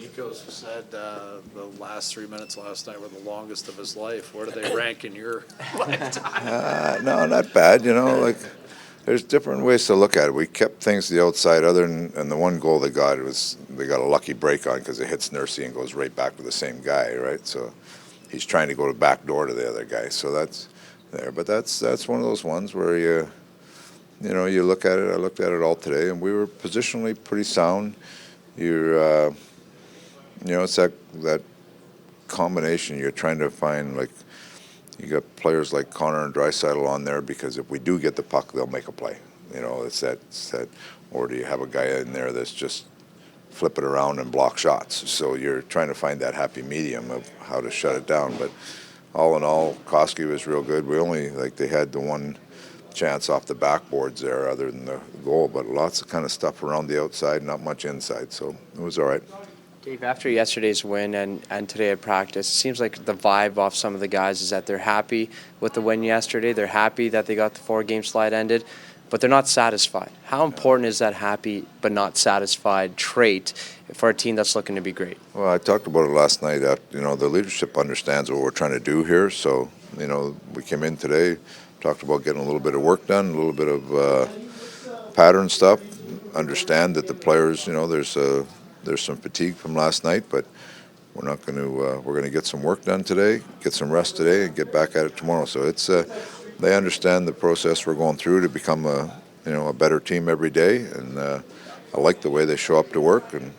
Nico said the last 3 minutes last night were the longest of his life. Where do they rank in your lifetime? No, not bad. Like there's different ways to look at it. We kept things to the outside. Other than and the one goal they got a lucky break on because it hits Nursey and goes right back to the same guy, right? So he's trying to go to back door to the other guy. So that's there. But that's one of those ones where you look at it. I looked at it all today, and we were positionally pretty sound. It's that combination you're trying to find. Like you got players like Connor and Draisaitl on there because if we do get the puck, they'll make a play. It's that. Or do you have a guy in there that's just flip it around and block shots? So you're trying to find that happy medium of how to shut it down. But all in all, Koski was real good. We only they had the one chance off the backboards there other than the goal, but lots of kind of stuff around the outside, not much inside, so it was all right. Dave, after yesterday's win and today at practice, it seems like the vibe off some of the guys is that they're happy with the win yesterday. They're happy that they got the 4-game slide ended, but they're not satisfied. How important is that happy but not satisfied trait for a team that's looking to be great? Well, I talked about it last night. The leadership understands what we're trying to do here, so, we came in today, talked about getting a little bit of work done, a little bit of pattern stuff, understand that the players, there's some fatigue from last night, but we're not going to. We're going to get some work done today, get some rest today, and get back at it tomorrow. So it's. They understand the process we're going through to become a better team every day, and I like the way they show up to work. And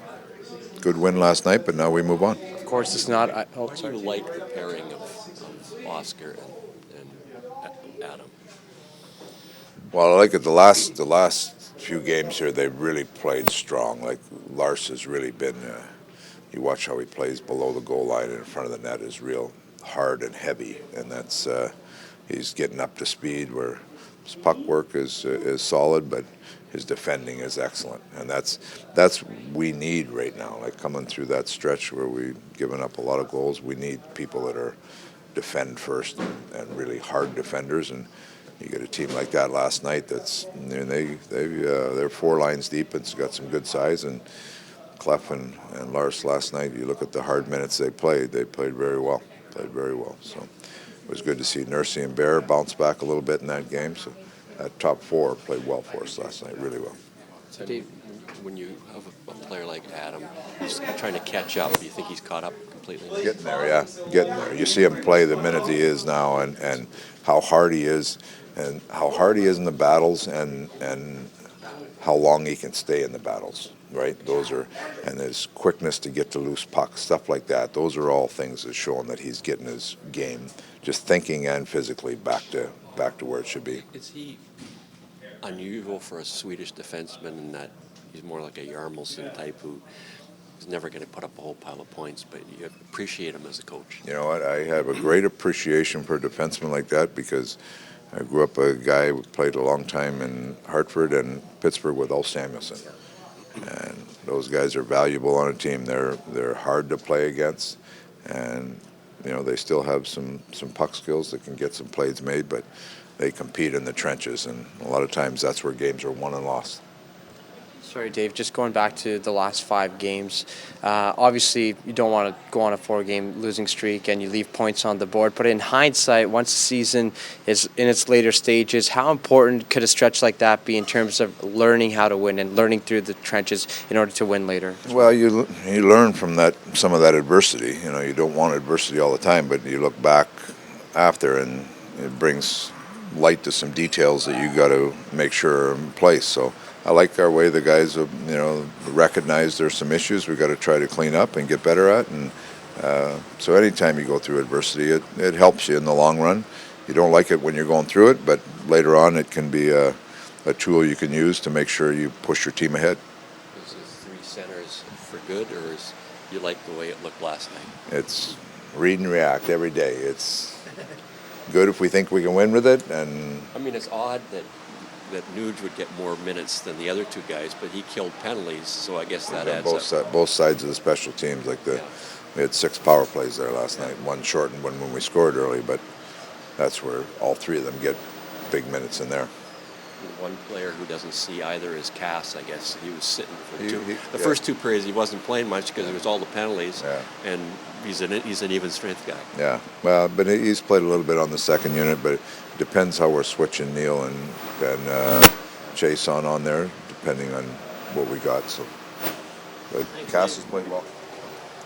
good win last night, but now we move on. Of course, it's not. How do you like the pairing of Oscar and Adam? Well, I like it. The last few games here, they've really played strong. Like Lars has really been. You watch how he plays below the goal line and in front of the net is real hard and heavy, and that's he's getting up to speed. Where his puck work is solid, but his defending is excellent, and that's we need right now. Like coming through that stretch where we've given up a lot of goals, we need people that are defend first and really hard defenders. And you get a team like that last night. They're 4 lines deep. It's got some good size. And Clef and Lars last night. You look at the hard minutes they played. They played very well. So it was good to see Nursey and Bear bounce back a little bit in that game. So that top 4 played well for us last night. Really well. So Dave, when you have a player like Adam, he's trying to catch up. Do you think he's caught up completely? Getting there, yeah. Getting there. You see him play the minute he is now, and how hard he is. And how hard he is in the battles, and how long he can stay in the battles, right? And his quickness to get to loose pucks, stuff like that. Those are all things that showing that he's getting his game, just thinking and physically back to where it should be. Is he unusual for a Swedish defenseman in that he's more like a Yarmelson type who is never going to put up a whole pile of points, but you appreciate him as a coach? You know what? I have a great appreciation for a defenseman like that because I grew up a guy who played a long time in Hartford and Pittsburgh with Ol Samuelson. And those guys are valuable on a team. They're hard to play against. And, they still have some puck skills that can get some plays made, but they compete in the trenches. And a lot of times that's where games are won and lost. Sorry, Dave, just going back to the last 5 games. Obviously, you don't want to go on a 4-game losing streak and you leave points on the board. But in hindsight, once the season is in its later stages, how important could a stretch like that be in terms of learning how to win and learning through the trenches in order to win later? Well, you learn from some of that adversity. You don't want adversity all the time, but you look back after and it brings light to some details that you got to make sure are in place. So I like our way the guys have, recognize there's some issues we've got to try to clean up and get better at. And so anytime you go through adversity, it helps you in the long run. You don't like it when you're going through it, but later on it can be a tool you can use to make sure you push your team ahead. Is it 3 centers for good, or is you like the way it looked last night? It's read and react every day. It's good if we think we can win with it. And I mean, it's odd that Nuge would get more minutes than the other 2 guys, but he killed penalties, so I guess that adds up. Both sides of the special teams, we had 6 power plays there last night. One shortened when we scored early, but that's where all 3 of them get big minutes in there. one player who doesn't see either is Cass, I guess. He was sitting for the Yeah. first two periods. He wasn't playing much because it was all the penalties, Yeah. and he's an even strength guy. Yeah, well, but he's played a little bit on the second unit, but it depends how we're switching Neil and Chase on there, depending on what we got. So, but Cass has played well.